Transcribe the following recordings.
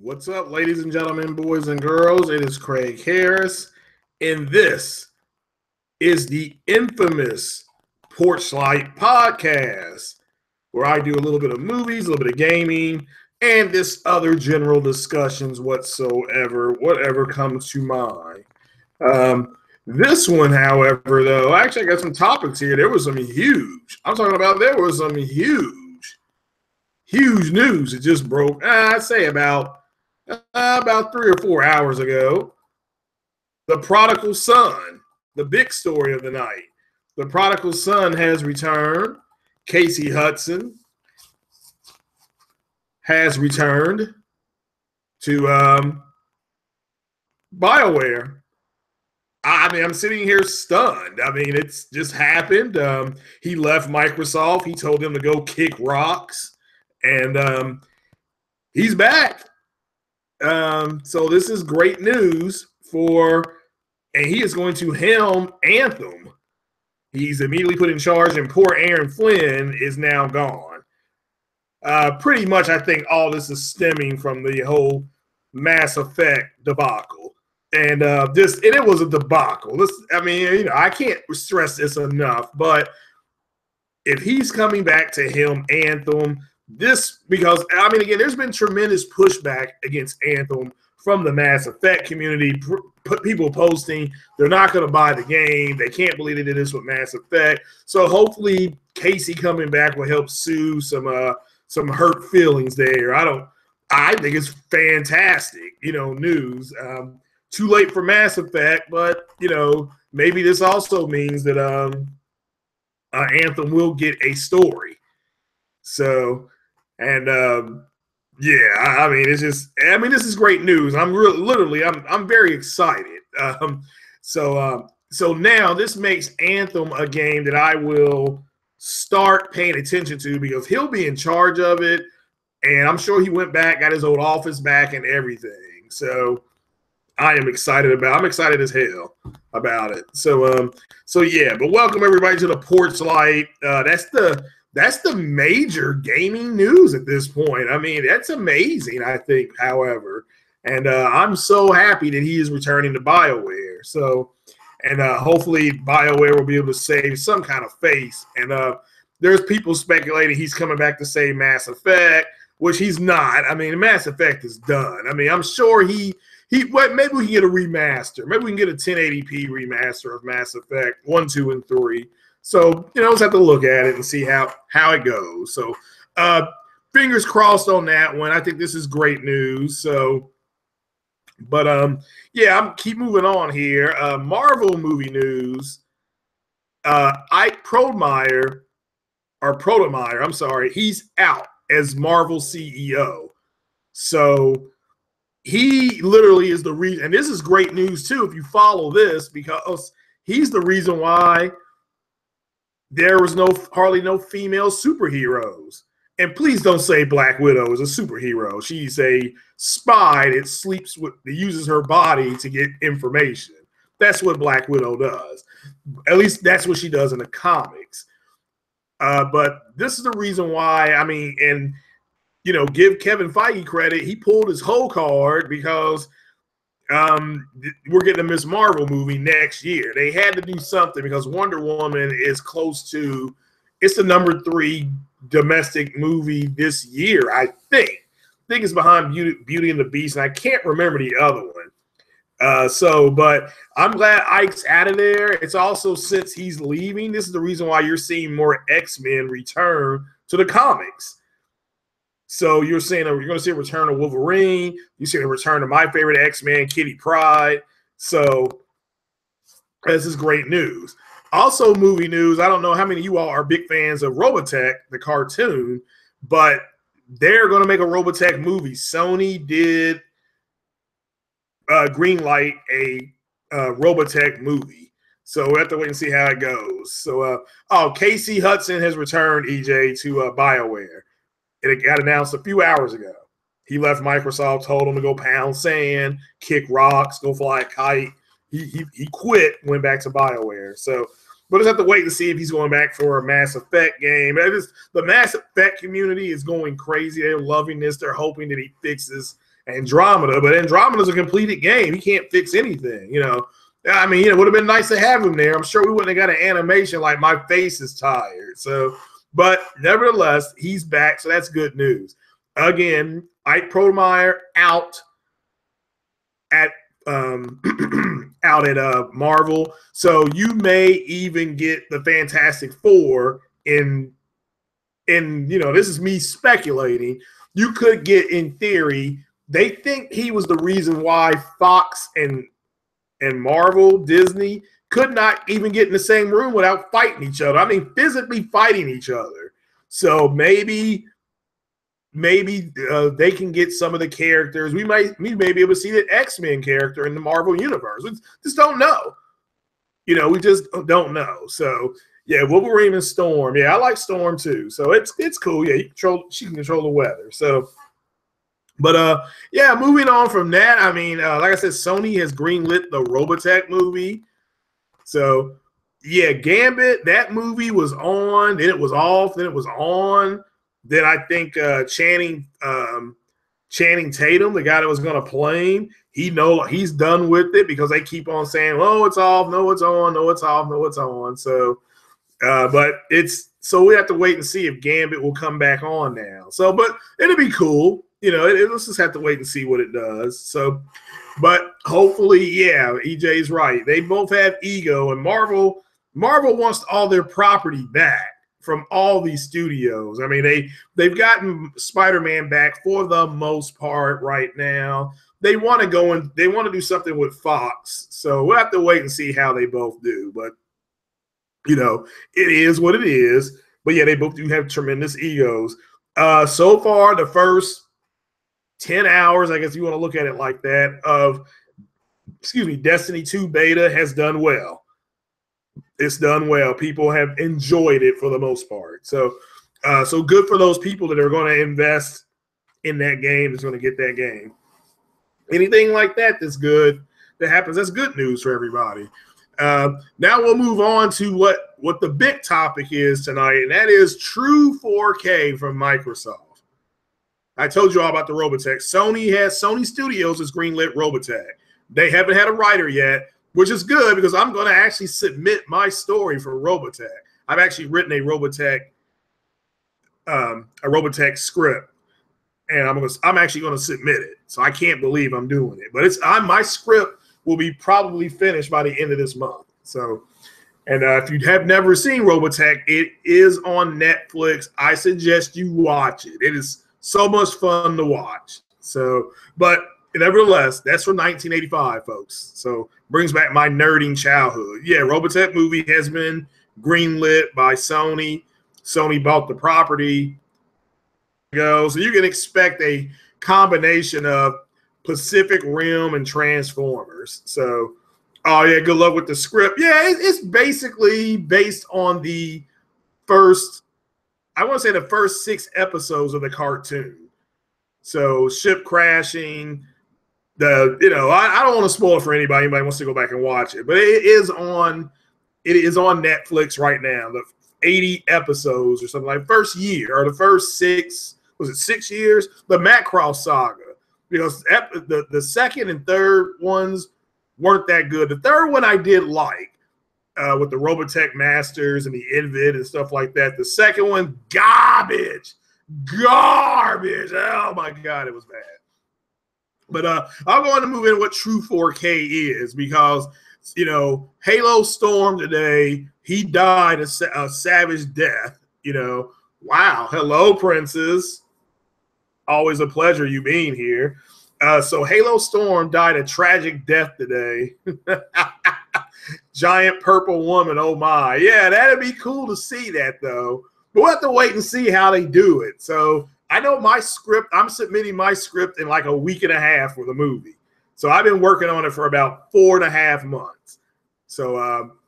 What's up, ladies and gentlemen, boys and girls? It is Craig Harris, and this is the infamous PorchLYTE podcast, where I do a little bit of movies, a little bit of gaming, and this other general discussions whatsoever, whatever comes to mind. This one, however, though, actually I got some topics here. There was some huge. I'm talking about there was some huge news that just broke. I'd say about 3 or 4 hours ago. The prodigal son, the big story of the night. The prodigal son has returned. Casey Hudson has returned to BioWare. I mean, I'm sitting here stunned. I mean, it's just happened. He left Microsoft. He told them to go kick rocks, and he's back. So this is great news and he is going to helm Anthem. He's immediately put in charge, and poor Aaron Flynn is now gone. Pretty much, I think all this is stemming from the whole Mass Effect debacle. And it was a debacle. I can't stress this enough, but if he's coming back to helm Anthem, because again, there's been tremendous pushback against Anthem from the Mass Effect community. People posting they're not going to buy the game. They can't believe they did this with Mass Effect. So hopefully Casey coming back will help soothe some hurt feelings there. I think it's fantastic, news. Too late for Mass Effect, but maybe this also means that Anthem will get a story. So, and this is great news. I'm very excited. So now this makes Anthem a game that I will start paying attention to, because he'll be in charge of it, and I'm sure he went back, got his old office back and everything. So I'm excited as hell about it. But welcome everybody to the PorchLYTE. That's the major gaming news at this point. I mean, that's amazing, I think, however. And I'm so happy that he is returning to BioWare. So, and hopefully BioWare will be able to save some kind of face. And there's people speculating he's coming back to save Mass Effect, which he's not. I mean, Mass Effect is done. I mean, I'm sure maybe we can get a remaster. Maybe we can get a 1080p remaster of Mass Effect 1, 2, and 3. So, let's have to look at it and see how it goes. So, fingers crossed on that one. I think this is great news. So, but I'm keep moving on here. Marvel movie news. Ike Protemeyer, he's out as Marvel CEO. So he literally is the reason, and this is great news too if you follow this, because he's the reason why there was hardly no female superheroes. And please don't say Black Widow is a superhero. She's a spy that uses her body to get information. That's what Black Widow does. At least that's what she does in the comics. But this is the reason why, give Kevin Feige credit. He pulled his whole card because we're getting a Ms. Marvel movie next year. They had to do something because Wonder Woman is close to, it's the number 3 domestic movie this year, I think. I think it's behind Beauty and the Beast, and I can't remember the other one. But I'm glad Ike's out of there. It's also, since he's leaving, this is the reason why you're seeing more X-Men return to the comics. So you're going to see a return of Wolverine. You're seeing a return of my favorite X-Man, Kitty Pryde. So this is great news. Also, movie news. I don't know how many of you all are big fans of Robotech, the cartoon, but they're going to make a Robotech movie. Sony did greenlight a Robotech movie. So we'll have to wait and see how it goes. So, Casey Hudson has returned, EJ, to BioWare. It got announced a few hours ago. He left Microsoft, told him to go pound sand, kick rocks, go fly a kite. He quit, went back to BioWare. So we'll just have to wait to see if he's going back for a Mass Effect game. The Mass Effect community is going crazy. They're loving this. They're hoping that he fixes Andromeda, but Andromeda's a completed game. He can't fix anything, you know. I mean, it would have been nice to have him there. I'm sure we wouldn't have got an animation like my face is tired. So, but nevertheless, he's back, so that's good news. Again, Ike Perlmutter out at out at Marvel, so you may even get the Fantastic Four in you know, this is me speculating. You could get, in theory, they think he was the reason why Fox and Marvel, Disney could not even get in the same room without fighting each other. I mean, physically fighting each other. So maybe they can get some of the characters. We may be able to see the X-Men character in the Marvel universe. We just don't know. You know, we just don't know. So yeah, Wolverine and Storm. Yeah, I like Storm too. So it's cool. Yeah, she can control the weather. So. But yeah, moving on from that, I mean, like I said, Sony has greenlit the Robotech movie. So yeah, Gambit, that movie was on, then it was off, then it was on. Then I think Channing Tatum, the guy that was going to play him, he's done with it because they keep on saying, "Oh, it's off, no, it's on, no, it's off, no, it's on." So, but so we have to wait and see if Gambit will come back on now. So, but it'll be cool. You know, let's just have to wait and see what it does. So, but hopefully, yeah, EJ's right. They both have ego, and Marvel wants all their property back from all these studios. I mean, they've gotten Spider-Man back for the most part right now. They want to go and they want to do something with Fox. So we'll have to wait and see how they both do. But you know, it is what it is. But yeah, they both do have tremendous egos. So far, the first 10 hours, I guess you want to look at it like that, of, Destiny 2 beta has done well. It's done well. People have enjoyed it for the most part. So, so good for those people that are going to invest in that game, that's going to get that game. Anything like that that's good, that happens, that's good news for everybody. Now we'll move on to what the big topic is tonight, and that is True 4K from Microsoft. I told you all about the Robotech. Sony Studios has greenlit Robotech. They haven't had a writer yet, which is good because I'm going to actually submit my story for Robotech. I've actually written a Robotech script, and I'm actually going to submit it. So I can't believe I'm doing it, but my script will be probably finished by the end of this month. So, and if you have never seen Robotech, it is on Netflix. I suggest you watch it. It is so much fun to watch. So, but nevertheless, that's from 1985, folks. So brings back my nerding childhood. Yeah, Robotech movie has been greenlit by Sony. Sony bought the property. So you can expect a combination of Pacific Rim and Transformers. So, oh yeah, good luck with the script. Yeah, it's basically based on the first, I want to say the first 6 episodes of the cartoon. So ship crashing, I don't want to spoil it for anybody. Anybody wants to go back and watch it, but it is on Netflix right now. The 80 episodes or something, like first year or the first 6, was it 6 years? The Macross saga, because the second and third ones weren't that good. The third one I did like. With the Robotech Masters and the Invid and stuff like that. The second one, garbage. Oh my God, it was bad. But I'm going to move in what True 4K is, because, Halo Storm today, he died a savage death. Wow. Hello, Princess. Always a pleasure you being here. So Halo Storm died a tragic death today. Giant purple woman, oh my. Yeah, that'd be cool to see that, though. But we'll have to wait and see how they do it. So I know my script, I'm submitting my script in like a week and a half for the movie. So I've been working on it for about 4.5 months. So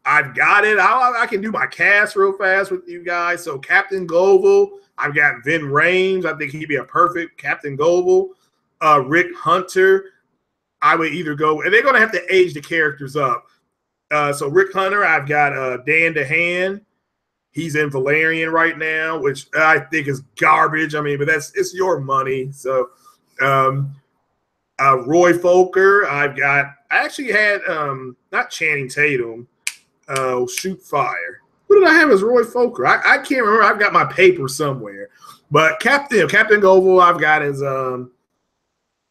I've got it. I can do my cast real fast with you guys. So Captain Goble, I've got Vin Rames. I think he'd be a perfect Captain Goble. Rick Hunter, I would either go, and they're going to have to age the characters up. So Rick Hunter, I've got Dan DeHaan. He's in Valerian right now, which I think is garbage. I mean, but it's your money. So Roy Folker. I actually had not Channing Tatum. Shoot fire. Who did I have as Roy Folker? I can't remember. I've got my paper somewhere. But Captain Goble, I've got as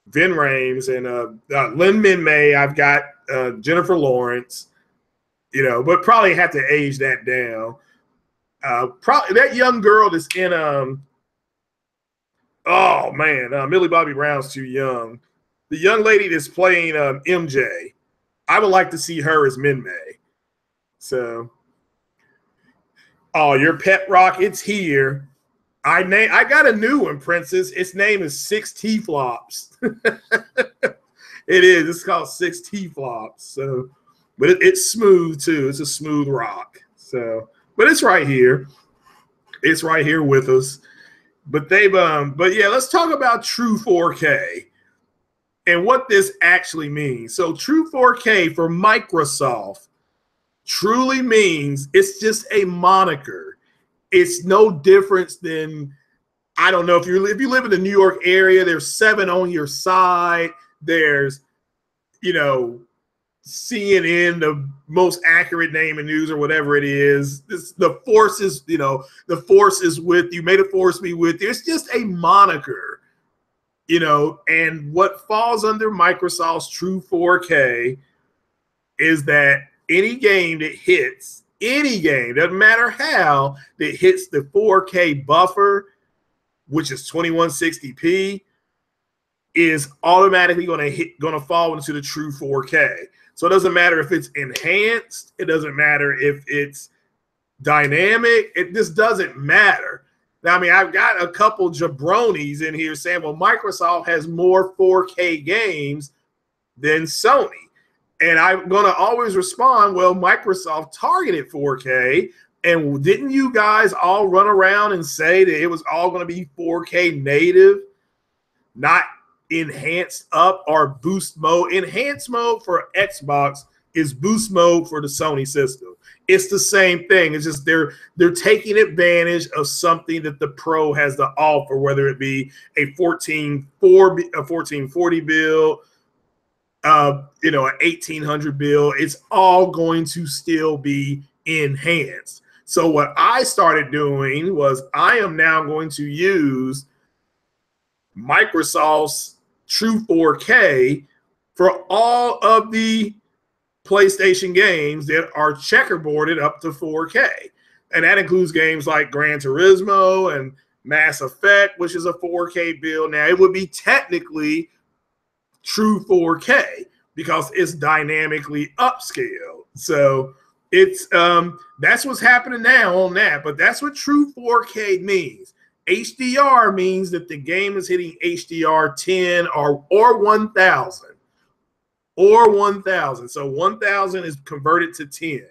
Vin Rames, and Lin Min May. I've got Jennifer Lawrence. You know, but probably have to age that down. Probably that young girl that's in oh man, Millie Bobby Brown's too young. The young lady that's playing MJ, I would like to see her as Min May. So, oh, your pet rock, it's here. I got a new one, Princess. Its name is 6 T-Flops. It is. It's called 6 T-Flops. So, but it's smooth too. It's a smooth rock. So, but it's right here. It's right here with us. But but yeah, let's talk about True 4K and what this actually means. So True 4K for Microsoft truly means it's just a moniker. It's no difference than, I don't know, if you live in the New York area, there's 7 on your side. There's, you know, CNN, the most accurate name in news or whatever it is. The force is, you know, the force is with you. May the force be with you. It's just a moniker, you know, and what falls under Microsoft's True 4K is that any game that hits, any game, doesn't matter how, that hits the 4K buffer, which is 2160p, is automatically going to fall into the True 4K. So it doesn't matter if it's enhanced. It doesn't matter if it's dynamic. It just doesn't matter. Now, I mean, I've got a couple jabronis in here saying, well, Microsoft has more 4K games than Sony. And I'm going to always respond, well, Microsoft targeted 4K. And didn't you guys all run around and say that it was all going to be 4K native, not enhanced up or boost mode? Enhanced mode for Xbox is boost mode for the Sony system. It's the same thing. It's just they're taking advantage of something that the Pro has to offer, whether it be a 1440 build, you know, an 1800 build. It's all going to still be enhanced. So what I started doing was I am now going to use Microsoft's True 4K for all of the PlayStation games that are checkerboarded up to 4K. And that includes games like Gran Turismo and Mass Effect, which is a 4K build. Now, it would be technically True 4K because it's dynamically upscaled. So it's that's what's happening now on that. But that's what True 4K means. HDR means that the game is hitting HDR 10 or 1000 or 1000. So 1000 is converted to 10.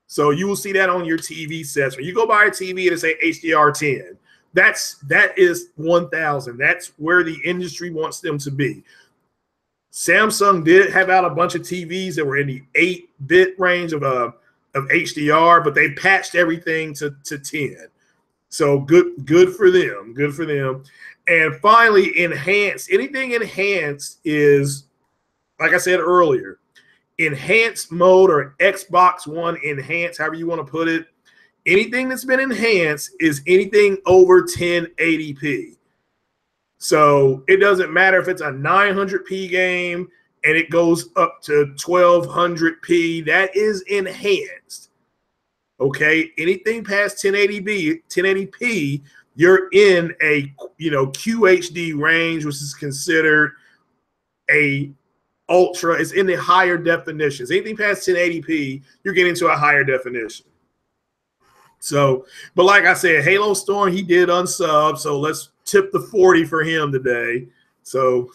So you will see that on your TV sets. When you go buy a TV and it say HDR 10, that is 1000. That's where the industry wants them to be. Samsung did have out a bunch of TVs that were in the 8-bit range of HDR, but they patched everything to 10. So good for them. Good for them. And finally, enhanced. Anything enhanced is, like I said earlier, enhanced mode or Xbox One enhanced, however you want to put it. Anything that's been enhanced is anything over 1080p. So it doesn't matter if it's a 900p game and it goes up to 1200p. That is enhanced. Okay, anything past 1080p, you're in a QHD range, which is considered a ultra. It's in the higher definitions. Anything past 1080p, you're getting to a higher definition. So, but like I said, Halo Storm, he did unsub, so let's tip the 40 for him today. So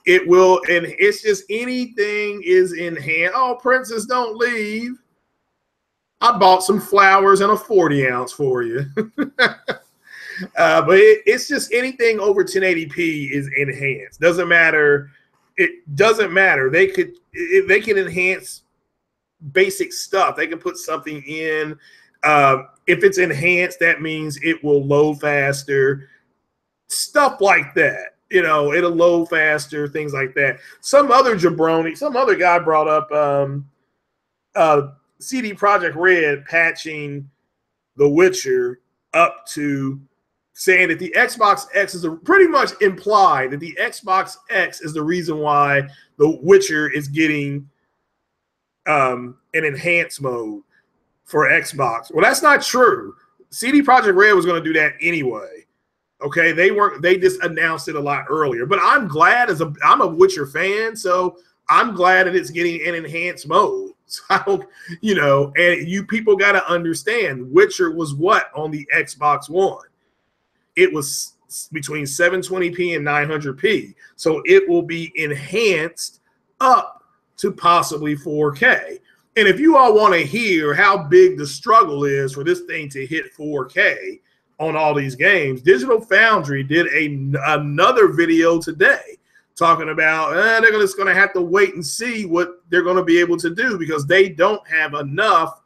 it will, and it's just anything is in hand. Oh, Princess, don't leave. I bought some flowers and a 40-ounce for you. But it's just anything over 1080p is enhanced. Doesn't matter. It doesn't matter. They can enhance basic stuff. They can put something in. If it's enhanced, that means it will load faster. Stuff like that. it'll load faster, things like that. Some other jabroni, some other guy brought up CD Projekt Red patching The Witcher up to saying that the Xbox X is pretty much implied that the Xbox X is the reason why The Witcher is getting an enhanced mode for Xbox. Well, that's not true. CD Projekt Red was going to do that anyway. Okay, they just announced it a lot earlier. But I'm glad I'm a Witcher fan, so I'm glad that it's getting an enhanced mode. So, and you people got to understand, Witcher was what on the Xbox One? It was between 720p and 900p. So it will be enhanced up to possibly 4K. And if you all want to hear how big the struggle is for this thing to hit 4K on all these games, Digital Foundry did another video today talking about they're just going to have to wait and see what they're going to be able to do because they don't have enough.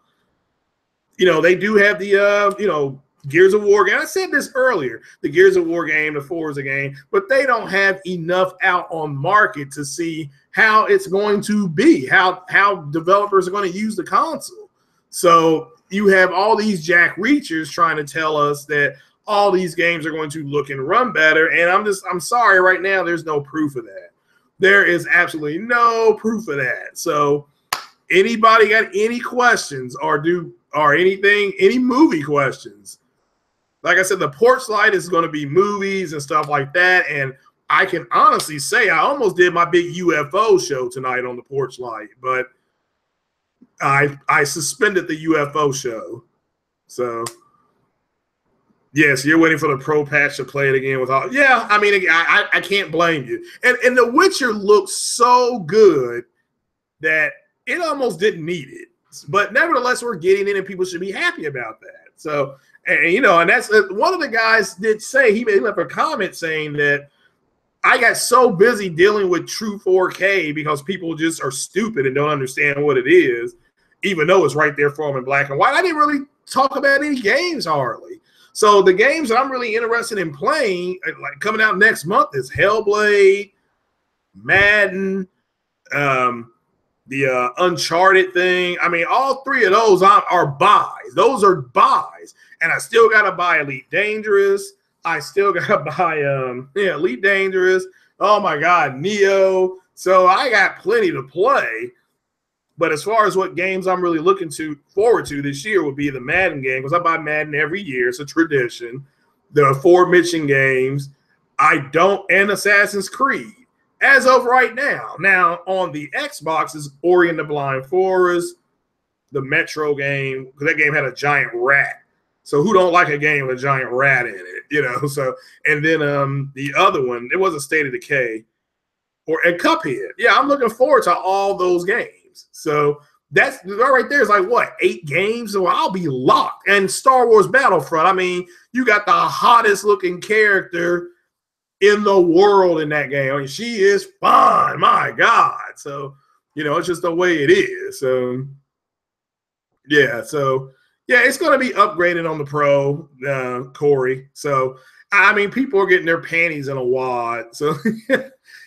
They do have the, Gears of War game. I said this earlier, the Gears of War game, the Forza game, but they don't have enough out on market to see how it's going to be, how developers are going to use the console. So you have all these Jack Reachers trying to tell us that all these games are going to look and run better. And I'm sorry, right now, there's no proof of that. There is absolutely no proof of that. So anybody got any questions or anything, any movie questions? Like I said, the PorchLYTE is going to be movies and stuff like that. And I can honestly say I almost did my big UFO show tonight on the PorchLYTE, but I suspended the UFO show. So, yes, you're waiting for the pro patch to play it again with all. Yeah, I mean, I can't blame you. And The Witcher looks so good that it almost didn't need it. But nevertheless, we're getting it, and people should be happy about that. So, and that's one of the guys did say, he left a comment saying that I got so busy dealing with true 4K because people just are stupid and don't understand what it is, even though it's right there for them in black and white. I didn't really talk about any games hardly. So the games that I'm really interested in playing, like coming out next month, is Hellblade, Madden, the Uncharted thing. I mean, all three of those are buys. Those are buys. And I still got to buy Elite Dangerous. I still got to buy Elite Dangerous. Oh, my God, Neo. So I got plenty to play. But as far as what games I'm really looking forward to this year would be the Madden game, because I buy Madden every year. It's a tradition. The aforementioned games. And Assassin's Creed. As of right now. Now, on the Xbox is Ori and the Blind Forest, the Metro game, because that game had a giant rat. So who don't like a game with a giant rat in it, So, and then the other one, it wasn't State of Decay and Cuphead. Yeah, I'm looking forward to all those games. So that's right there is like, what, 8 games? So I'll be locked. And Star Wars Battlefront, I mean, you got the hottest looking character in the world in that game. I mean, she is fun, my God. So, it's just the way it is. So, yeah, it's going to be upgraded on the Pro, Corey. So, I mean, people are getting their panties in a wad. So,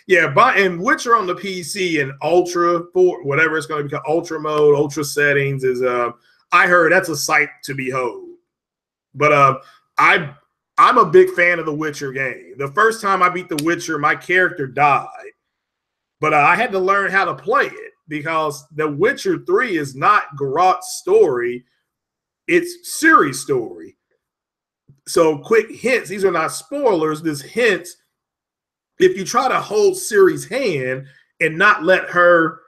yeah, and Witcher on the PC and Ultra, for whatever it's going to be called, Ultra mode, Ultra settings is, I heard that's a sight to behold. But I'm a big fan of the Witcher game. The first time I beat the Witcher, my character died. But I had to learn how to play it because the Witcher 3 is not Geralt's story. It's Ciri's story. So quick hints. These are not spoilers. This hints. If you try to hold Ciri's hand and not let her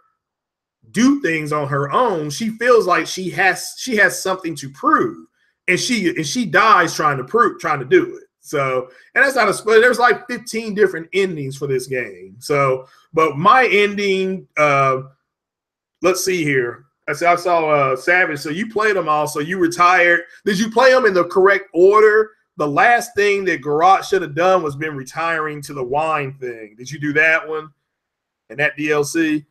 do things on her own, she feels like she has something to prove. And she dies trying to do it. So, and that's not a spoiler. There's like 15 different endings for this game. So, but my ending, let's see here. I saw Savage. So you played them all. So you retired. Did you play them in the correct order? The last thing that Geralt should have done was been retiring to the wine thing. Did you do that one and that DLC?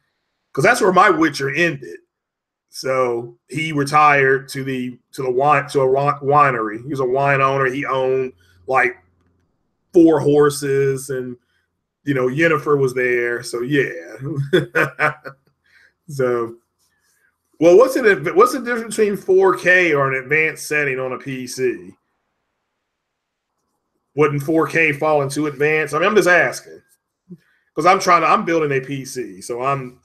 Because that's where my Witcher ended. So he retired to a winery. He was a wine owner. He owned like 4 horses and Yennefer was there. So yeah. So, well, what's the difference between 4K or an advanced setting on a PC? Wouldn't 4K fall into advanced? I mean, I'm just asking because I'm building a PC, so I'm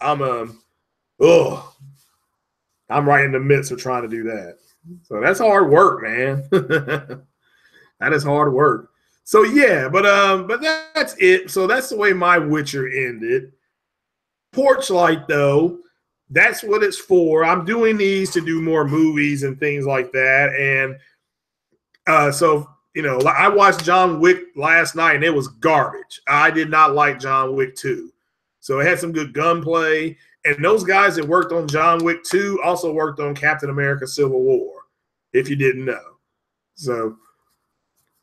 right in the midst of trying to do that. So that's hard work, man. That is hard work. So yeah, but that's it. So that's the way my Witcher ended. PorchLYTE, though, that's what it's for. I'm doing these to do more movies and things like that. And so, I watched John Wick last night and it was garbage. I did not like John Wick 2. So it had some good gunplay. And those guys that worked on John Wick 2 also worked on Captain America Civil War, if you didn't know. So,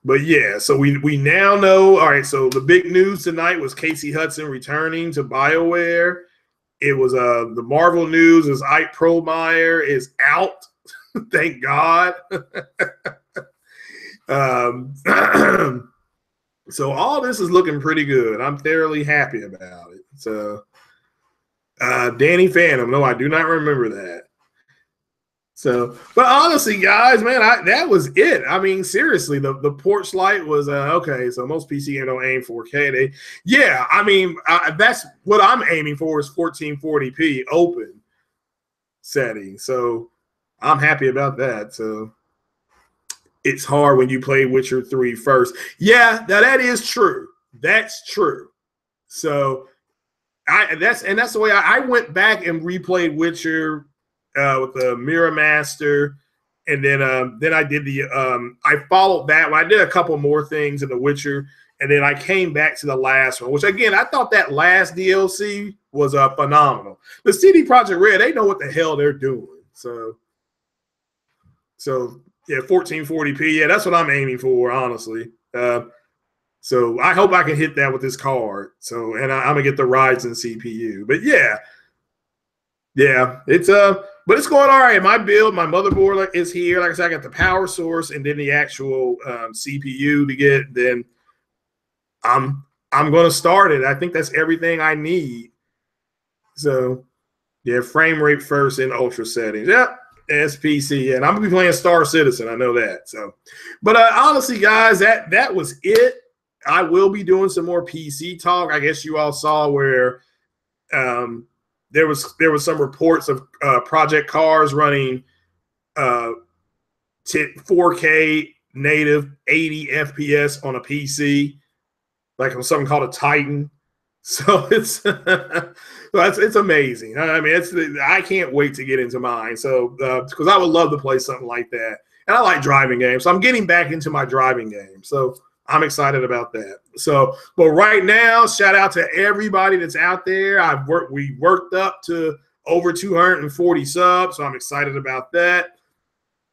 but yeah, so we now know. All right, so the big news tonight was Casey Hudson returning to BioWare. It was the Marvel news is Ike Perlmutter is out. Thank God. So all this is looking pretty good. I'm thoroughly happy about it. So Danny Phantom, no, I do not remember that. So, but honestly, guys, man, that was it. I mean, seriously, the PorchLYTE was okay. So most PC don't aim 4K. I mean, that's what I'm aiming for is 1440p open setting. So I'm happy about that. So it's hard when you play Witcher 3 first. Yeah, now that is true. That's true. So that's the way I went back and replayed Witcher with the Mirror Master, and then I did I followed that one. I did a couple more things in The Witcher, and then I came back to the last one, which again I thought that last DLC was phenomenal. The CD Projekt Red, they know what the hell they're doing. So yeah, 1440p, yeah, that's what I'm aiming for, honestly. So I hope I can hit that with this card. So and I'm gonna get the Ryzen CPU, but yeah, it's but it's going all right. My build, my motherboard is here. Like I said, I got the power source and then the actual CPU to get. Then I'm going to start it. I think that's everything I need. So yeah, frame rate first in ultra settings. Yep, SPC, and I'm gonna be playing Star Citizen. I know that. So, but honestly, guys, that was it. I will be doing some more PC talk. I guess you all saw where there was some reports of Project Cars running 4K native 80 FPS on a PC, like on something called a Titan. So it's amazing. I mean, I can't wait to get into mine. So because I would love to play something like that, and I like driving games, so I'm getting back into my driving game. So I'm excited about that. So, but right now, shout out to everybody that's out there. We worked up to over 240 subs, so I'm excited about that.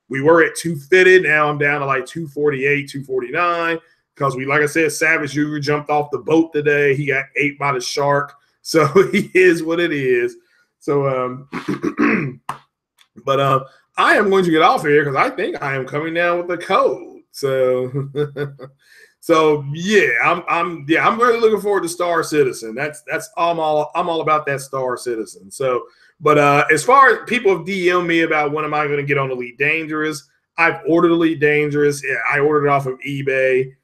We were at 250. Now I'm down to like 248, 249 because like I said, Savage Uger jumped off the boat today. He got ate by the shark, so he is what it is. So, but I am going to get off here because I think I am coming down with the code. So. So yeah, I'm really looking forward to Star Citizen. I'm all about that Star Citizen. So, but as far as people have DM'd me about when am I going to get on Elite Dangerous, I've ordered Elite Dangerous. I ordered it off of eBay,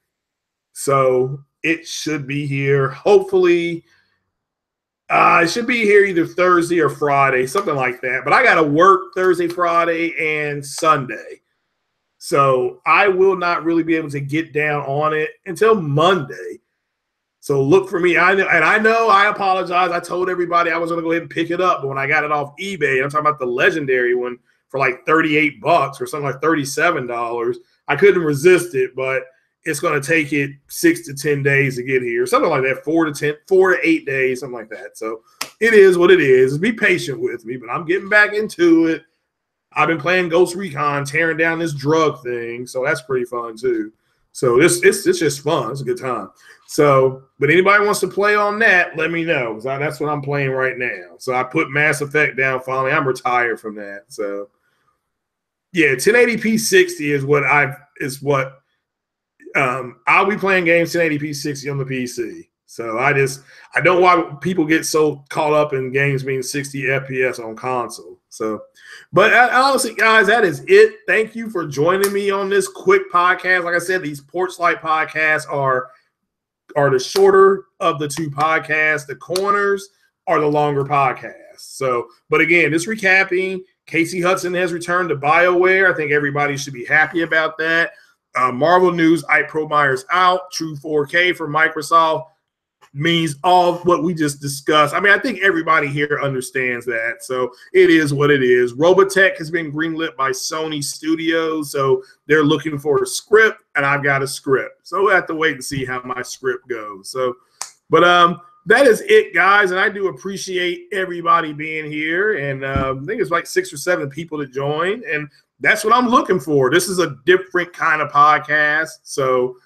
so it should be here. Hopefully, it should be here either Thursday or Friday, something like that. But I got to work Thursday, Friday, and Sunday. So I will not really be able to get down on it until Monday. So look for me. I know I apologize. I told everybody I was going to go ahead and pick it up. But when I got it off eBay, I'm talking about the legendary one for like $38 or something like $37. I couldn't resist it, but it's going to take it 6 to 10 days to get here. Something like that, 4 to 8 days, something like that. So it is what it is. Be patient with me, but I'm getting back into it. I've been playing Ghost Recon, tearing down this drug thing, so that's pretty fun too. So it's just fun. It's a good time. So, but anybody wants to play on that, let me know, because that's what I'm playing right now. So I put Mass Effect down finally. I'm retired from that. So yeah, 1080p 60 is what I'll be playing games 1080p 60 on the PC. So I don't know why people get so caught up in games being 60 FPS on console. So, but honestly, guys, that is it. Thank you for joining me on this quick podcast. Like I said, these PorchLYTE podcasts are the shorter of the two podcasts. The corners are the longer podcasts. So, but again, just recapping, Casey Hudson has returned to BioWare. I think everybody should be happy about that. Marvel news, Ike Perlmeyer's out. True 4K for Microsoft means all what we just discussed. I mean, I think everybody here understands that. So it is what it is. Robotech has been greenlit by Sony Studios. So they're looking for a script, and I've got a script. So we'll have to wait and see how my script goes. So, but that is it, guys. And I do appreciate everybody being here. And I think it's like 6 or 7 people that joined. And that's what I'm looking for. This is a different kind of podcast. So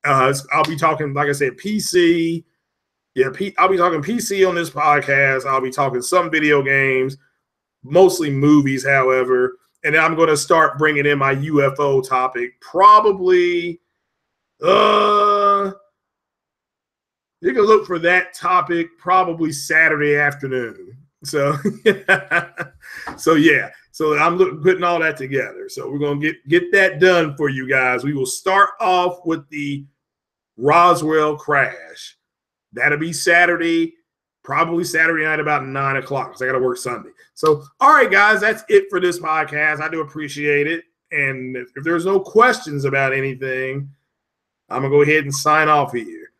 I'll be talking, like I said, PC. Yeah, I'll be talking PC on this podcast. I'll be talking some video games, mostly movies, however. And then I'm going to start bringing in my UFO topic. Probably, you can look for that topic probably Saturday afternoon. So, so yeah. So I'm putting all that together. So we're going to get that done for you guys. We will start off with the Roswell crash. That'll be Saturday, probably Saturday night about 9 o'clock because I got to work Sunday. So, all right, guys, that's it for this podcast. I do appreciate it. And if there's no questions about anything, I'm going to go ahead and sign off here.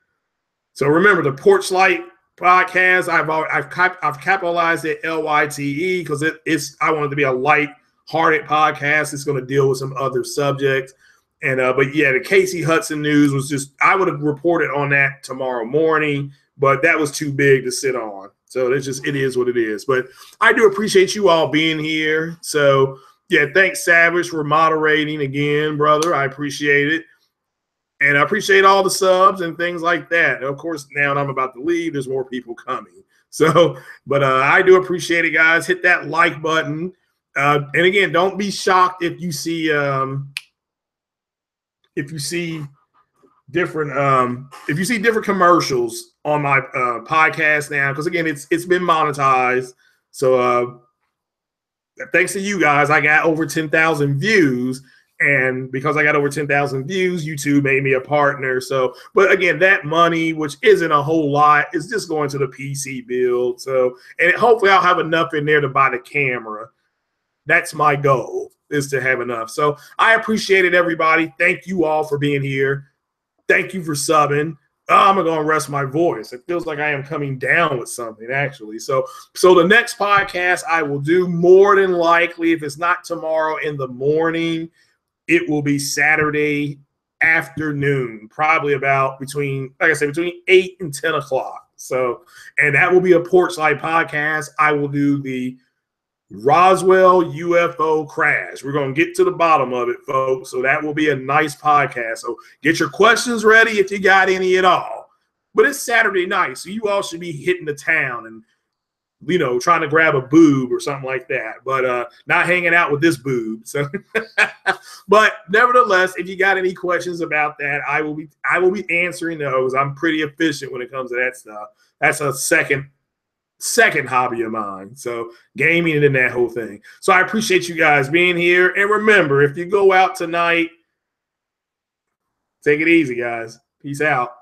So remember, the PorchLYTE podcast, I've capitalized it LYTE because I want it to be a light-hearted podcast. It's going to deal with some other subjects. And but yeah, the Casey Hudson news was just, I would have reported on that tomorrow morning, but that was too big to sit on. So it is what it is. But I do appreciate you all being here. So yeah, thanks Savage for moderating again, brother. I appreciate it. And I appreciate all the subs and things like that. And of course, now that I'm about to leave, there's more people coming. So, but I do appreciate it, guys. Hit that like button. And again, don't be shocked if you see different commercials on my podcast now, because again, it's been monetized. So thanks to you guys, I got over 10,000 views. And because I got over 10,000 views, YouTube made me a partner. So, but again, that money, which isn't a whole lot, is just going to the PC build. So, and hopefully I'll have enough in there to buy the camera. That's my goal, is to have enough. So I appreciate it, everybody. Thank you all for being here. Thank you for subbing. I'm going to rest my voice. It feels like I am coming down with something, actually. So the next podcast I will do, more than likely, if it's not tomorrow in the morning, it will be Saturday afternoon, probably about between 8 and 10 o'clock. So, and that will be a PorchLYTE podcast. I will do the Roswell UFO crash. We're going to get to the bottom of it, folks. So that will be a nice podcast. So get your questions ready if you got any at all. But it's Saturday night, so you all should be hitting the town and, trying to grab a boob or something like that. But not hanging out with this boob. So, but nevertheless, if you got any questions about that, I will be answering those. I'm pretty efficient when it comes to that stuff. That's a second hobby of mine. So gaming and that whole thing. So I appreciate you guys being here. And remember, if you go out tonight, take it easy, guys. Peace out.